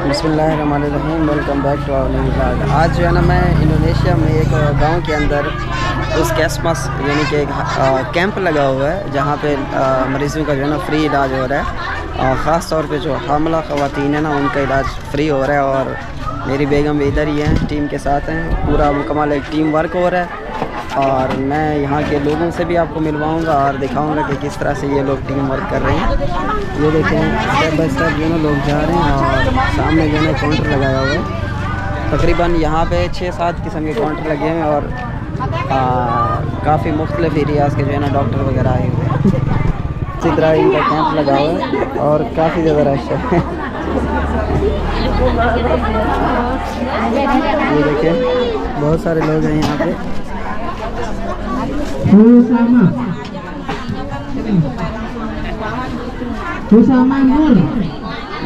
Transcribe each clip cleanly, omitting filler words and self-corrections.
बिस्मिल्लाहिर्रहमानिर्रहीम। Welcome back to our new vlog. आज जो है ना मैं इंडोनेशिया में एक गांव के अंदर पुस्केसमस यानी कि एक कैंप लगा हुआ है जहां पे मरीज़ों का जो है ना फ्री इलाज हो रहा है। ख़ास तौर पे जो हामला ख़वातीन है ना उनका इलाज फ्री हो रहा है और मेरी बेगम भी इधर ही है, टीम के साथ हैं। पूरा मुकम्मल एक टीम वर्क हो रहा है और मैं यहाँ के लोगों से भी आपको मिलवाऊंगा और दिखाऊंगा कि किस तरह से ये लोग टीम वर्क कर रहे हैं। ये देखें स्टेप बाय स्टेप जो है ना लोग जा रहे हैं और सामने जो है ना काउंटर लगाया हुआ है। तकरीबन यहाँ पे 6-7 किस्म के काउंटर लगे हुए हैं और काफ़ी मुख्तलिफ एरियाज़ के जो है ना डॉक्टर वगैरह आए हुए हैं। इसी तरह इनका कैंप लगा हुआ है और काफ़ी ज़्यादा रश है। ये देखिए बहुत सारे लोग हैं यहाँ पे।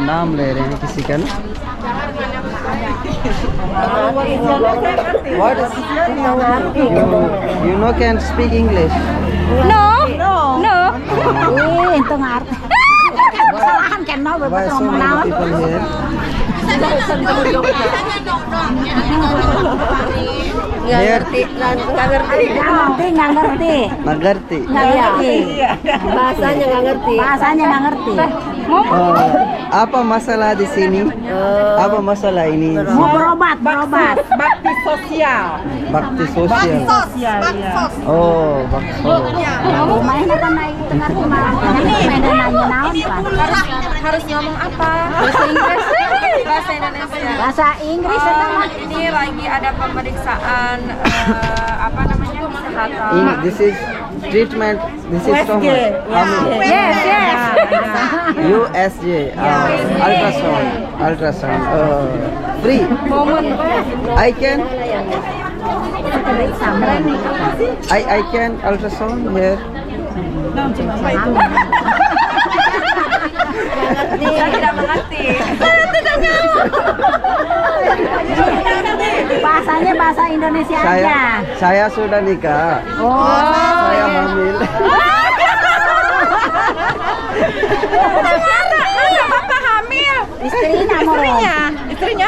नाम ले रहे हैं किसी का ना। What is you know can speak English? No. Itu ngerti. Kesalahan kan no Why so many people here? Nggak ngerti. Bahasanya nggak ngerti. Apa masalah di sini? Apa masalah ini? Mau berobat. Bakti sosial. Bakti sosial. Oh, bakti sosial. Rumahnya kan naik tengah rumah. Ini nanya Harus ngomong apa? Bahasa Inggris. Bahasa Indonesia. bahasa Inggris Ini lagi ada pemeriksaan apa namanya kesehatan. This is treatment. This is stomach. Yes. USJ. Ultrasound. Free. I can ultrasound here. Saya tidak mengerti. Bahasanya bahasa Indonesia aja. Saya sudah nikah. Saya hamil. Bapak hamil. Istrinya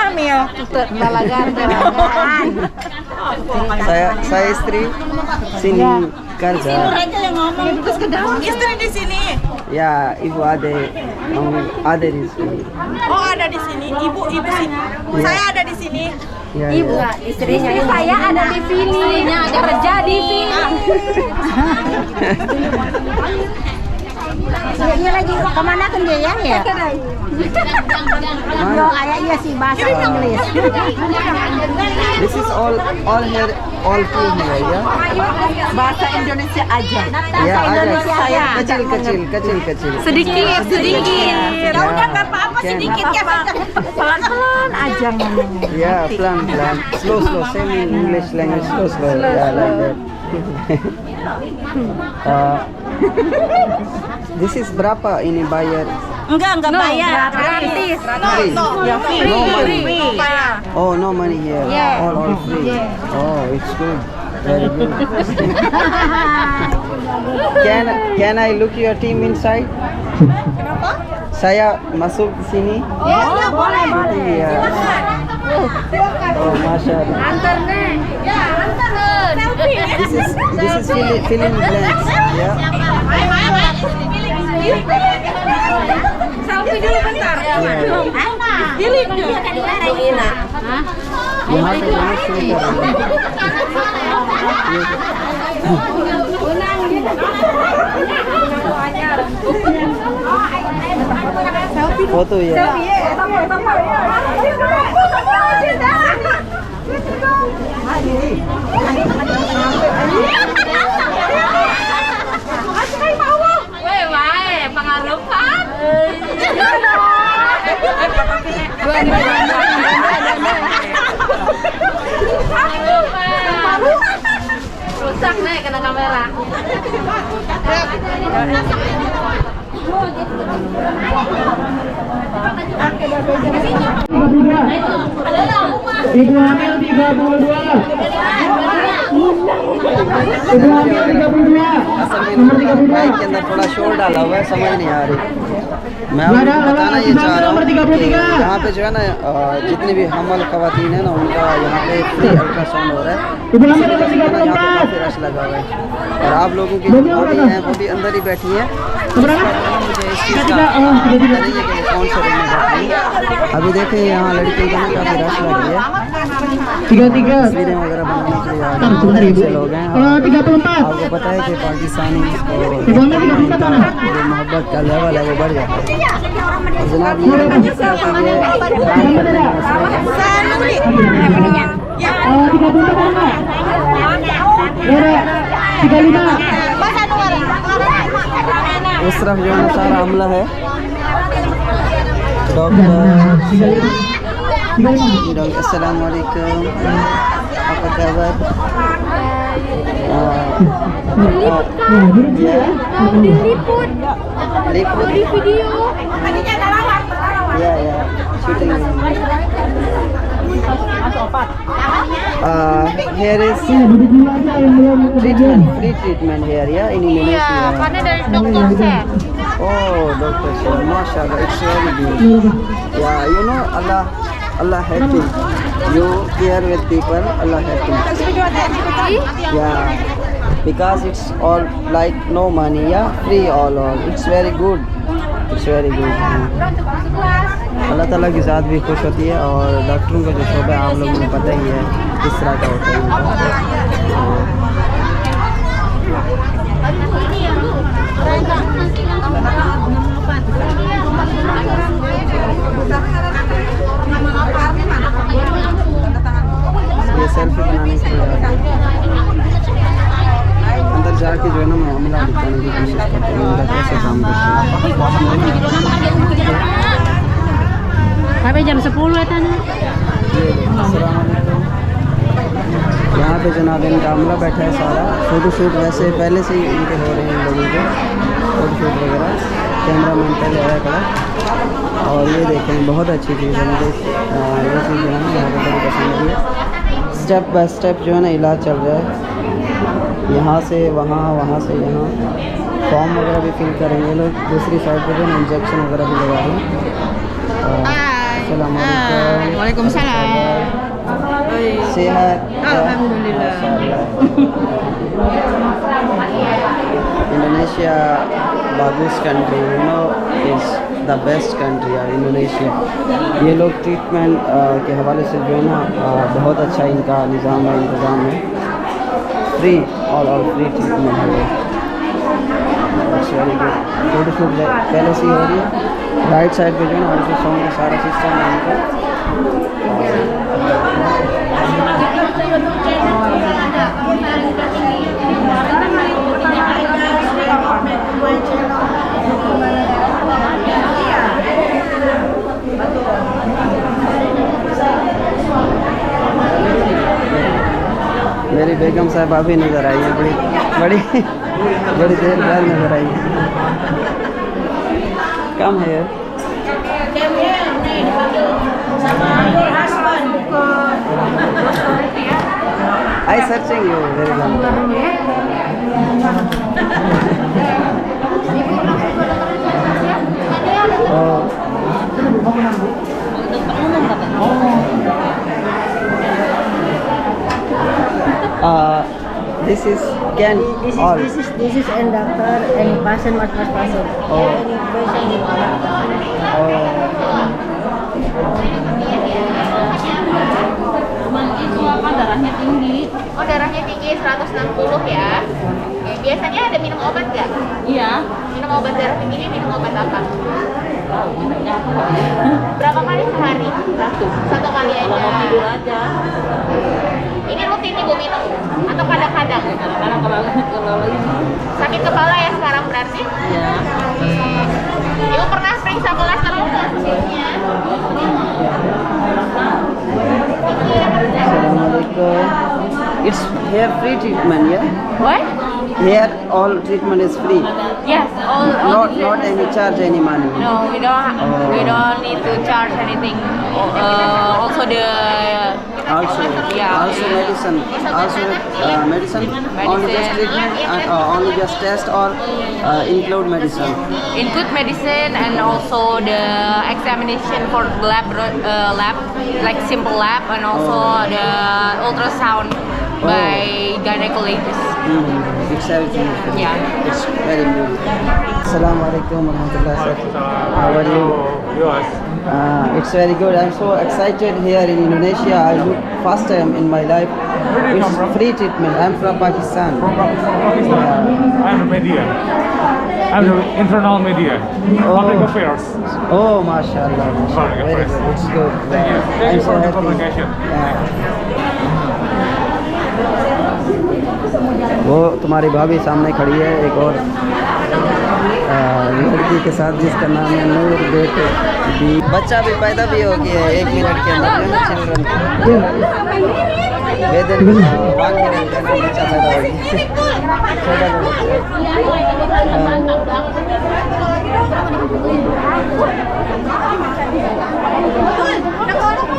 hamil. Saya istri sini kerja. Istri di sini. Ya, ibu ada di sini. Oh, ada di sini. Ibu sini. Ya. Saya ada di sini. Ya, Ibu, ya. istrinya saya ada di sini, kerja di sini. Ini lagi kemana kan dia ya? Yo, ayahnya sih bahasa Inggris. This is all here, all free here, ya. Bahasa Indonesia aja. Ya, Indonesia ada aja. kecil. Sedikit. Ya, Udah nggak apa-apa sedikit ya. Pelan-pelan aja ngomongnya. Ya, pelan. Slow. Same English language, slow. Ya, like that. This is berapa ini bayar? Enggak bayar. Gratis. No money. Oh, no money here. Yeah. All free. Oh, it's good. Very good. Can I look your team inside? Saya masuk di sini. Ya, boleh. Iya. Oh, masya Allah. Antar nih. This is filling blanks. Ya. Selfie dulu bentar. Pilih dulu tadi ini nak. यहाँ पे बहुत सुंदर है। फोटो ये Pengaruhan. Rusak nih kena kamera. Ibu hamil 32. Ibu hamil 32. माइक के अंदर थोड़ा शोर डाला हुआ है, समझ नहीं आ रही। मैं आपको बताना ये चाह रहा हूँ कि यहाँ पे जो है ना जितनी भी हमल खवातीन है ना उनका यहाँ पे फ्री अल्ट्रासाउंड हो रहा है, इसलिए जो है ना यहाँ पे काफ़ी रश लगा हुआ है। और आप लोगों की जो भाभी हैं वो भी अंदर ही बैठी हैं। मुझे इस चीज़ का पता नहीं है कि वो कौन से रूम में बैठी है। अभी देखें यहाँ लड़कियों का ना काफ़ी रश लग रही है, तस्वीरें वगैरह बनाने के लिए बहुत से लोग हैं। आपको पता है कि पाकिस्तानी जो मोहब्बत का लेवल है वो बढ़ जाता है। और जनाब उस तरफ जो है सारा हमला है। डॉक्टर अस्सलाम वालेकुम, apa kabar? Liput Di video. ya shooting. Here is free treatment here ya in Indonesia. Karena dari dokter Sher. Oh, Dr. Sher, mashallah, it's very good. Yeah, you know Allah helping. You care with people, Allah helping. Yeah, because it's all like no money, yeah, free all. It's very good. It's very good. अल्लाह ताला की ज़ात भी खुश होती है और डॉक्टरों का जो शोबा है आप लोगों को पता ही है किस तरह का होता है। ये सेल्फी बनाने के लिए अंदर जाके जो है ना मामला दिखाने की कोशिश करते हैं मेरा कैसे काम करते हैं। Sampai jam 10 ya Tana. यहाँ पे जनाब इनका अमला बैठा है सारा। फ़ोटोशूट वैसे पहले से ही इनके हो रहे हैं इन लोगों के फ़ोटोशूट वगैरह, कैमरा मैन पहले आया खड़ा। और ये देखें बहुत अच्छी चीज़ है, मुझे ये चीज़ जो है ना यहाँ पर बड़ी पसंद आई है। स्टेप बाय स्टेप जो है ना इलाज चल रहा है, यहाँ से वहाँ, वहाँ से यहाँ। फॉर्म वगैरह भी फिल करेंगे लोग, दूसरी साइड पर जो है इंजेक्शन वगैरह भी लगा रहे हैं। Waalaikumsalam. सेहत इंडोनेशिया बागुस country, you know, is the best country है इंडोनेशिया। ये लोग ट्रीटमेंट के हवाले से जो है ना बहुत अच्छा इनका निज़ाम है, इंतज़ाम है। फ्री ऑल फ्री ट्रीटमेंट है ये। Very good. फोटोशूट पहले से ही हो रही है। राइट साइड पे जो है ना अल्ट्रासाउंड का सारा सिस्टम है इनका। मेरी बेगम साहब अभी नज़र आई है, बड़ी देर बाद नज़र आई है। कम है I searching you very long. This is can all. This is and doctor and patient mas patient. Oh. Any patient with doctor. Darahnya tinggi. Oh, darahnya tinggi 160 ya. Oke, biasanya ada minum obat nggak? Iya. Minum obat darah tinggi, minum obat apa? Berapa kali sehari? Satu kali aja. Mau tidur aja. Ini rutin ibu minum atau kadang-kadang? Kadang-kadang kalau lagi. Sakit kepala ya sekarang berarti? Iya. Ibu pernah periksa kolesterol nggak sebelumnya? Assalamualaikum. It's hair free treatment, yeah? What? Hair all treatment is free. Yes, Not any charge any money. No, we don't need to charge anything. Also the Also, Yeah. also medicine, medicine, only just treatment, only just test, or include medicine. Include medicine and also the examination for lab, like simple lab, and also the ultrasound by gynecologist. It's everything. Yeah. It's very good. Assalamualaikum warahmatullahi wabarakatuh. How are you? It's very good. I'm so excited here in Indonesia. I look first time in my life. It's free treatment. I'm from Pakistan. I'm the media. I'm the internal media. Public affairs. Oh, mashallah. Public Very affairs. good. It's good. Thank you. Thank I'm you so for the happy. publication. वो तुम्हारी भाभी सामने खड़ी है, एक और लड़की के साथ जिसका नाम है नूर बेटे भी। बच्चा भी पैदा भी हो गया है 1 मिनट के अंदर, चिल्ड्रन वेदन 1 मिनट के अंदर बच्चा पैदा हो गया, छोटा सा बच्चा।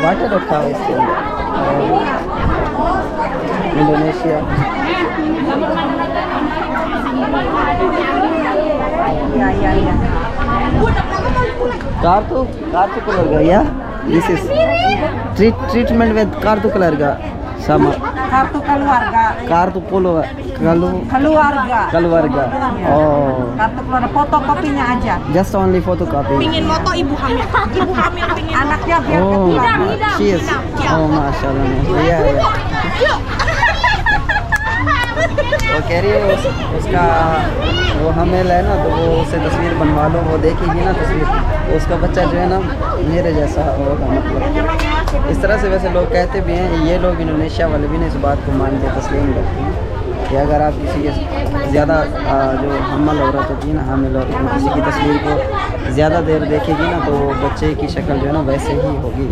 वाटर रखा है इसके अंदर। Indonesia kartu keluarga ya. This is treatment with kartu keluarga sama Kartu keluarga. kartu keluarga. Oh, Kartu keluarga fotokopinya aja. just only photocopy. Pingin moto ibu hamil pingin Anaknya biar Oh, ketua. she is. Oh, mashallah. Iya, iya. वो कह रही है उसका वो हमेल है ना, तो वो उससे तस्वीर बनवा लो, वो देखेगी ना तस्वीर, तो उसका बच्चा जो है ना मेरे जैसा होगा। मतलब इस तरह से वैसे लोग कहते भी हैं, ये लोग इंडोनेशिया वाले भी नहीं इस बात को मानते, तस्लीम करते हैं कि अगर आप किसी के ज़्यादा जो हमल औरत होती है ना, हामिल औरत किसी की तस्वीर को ज़्यादा देर देखेगी ना, तो बच्चे की शक्ल जो है ना वैसे ही होगी।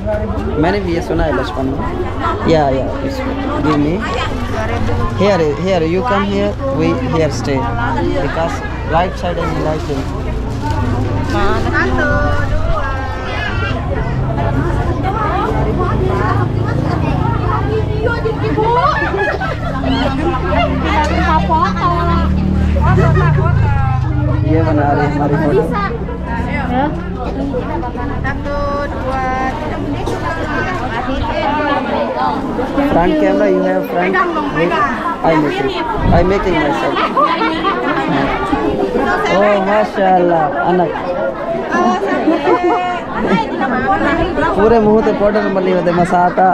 मैंने भी ये सुना है बचपन में। या give me here you come here, we here stay because right side is lighting. ये बना रही है हमारी photo. Front camera you have front. Wait, I making myself. Oh, mashallah, anak. पूरे मुंह पे पाउडर मली होते मसाता।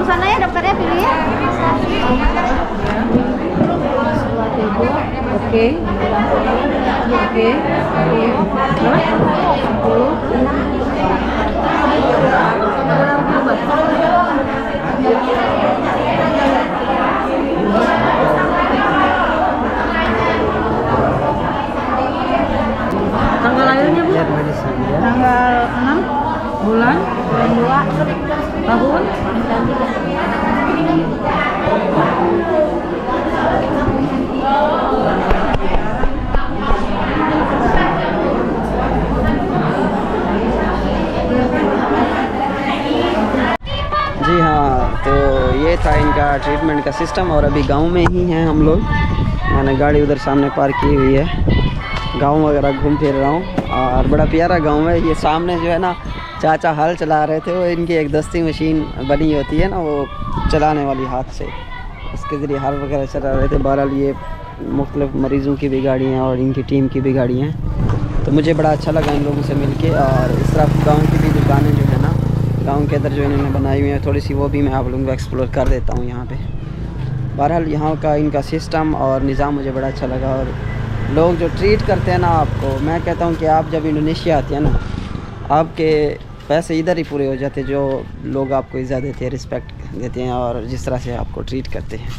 Sana ya dokternya pilih ya. Oke. Tanggal lahirnya Bu? Tanggal 6 bulan 2 tahun. जी हाँ, तो ये था इनका ट्रीटमेंट का सिस्टम। और अभी गांव में ही हैं हम लोग। मैंने गाड़ी उधर सामने पार्क की हुई है। गांव वगैरह घूम फिर रहा हूँ और बड़ा प्यारा गांव है। ये सामने जो है ना चाचा हल चला रहे थे, वो इनकी एक दस्ती मशीन बनी होती है ना, वो चलाने वाली हाथ से, उसके ज़रिए हल वगैरह चला रहे थे। बहरहाल ये मुख्तलिफ मरीज़ों की भी गाड़ियाँ और इनकी टीम की भी गाड़ियाँ हैं। तो मुझे बड़ा अच्छा लगा इन लोगों से मिलके। और इस तरफ गांव की भी दुकानें जो है ना, गांव के अंदर जो इन्होंने बनाई हुई है थोड़ी सी, वो भी मैं आप लोगों को एक्सप्लोर कर देता हूँ यहाँ पे। बहरहाल यहाँ का इनका सिस्टम और निज़ाम मुझे बड़ा अच्छा लगा। और लोग जो ट्रीट करते हैं ना आपको, मैं कहता हूँ कि आप जब इंडोनेशिया आते हैं ना, आपके पैसे इधर ही पूरे हो जाते हैं। जो लोग आपको इज़्ज़त देते हैं, रिस्पेक्ट देते हैं और जिस तरह से आपको ट्रीट करते हैं।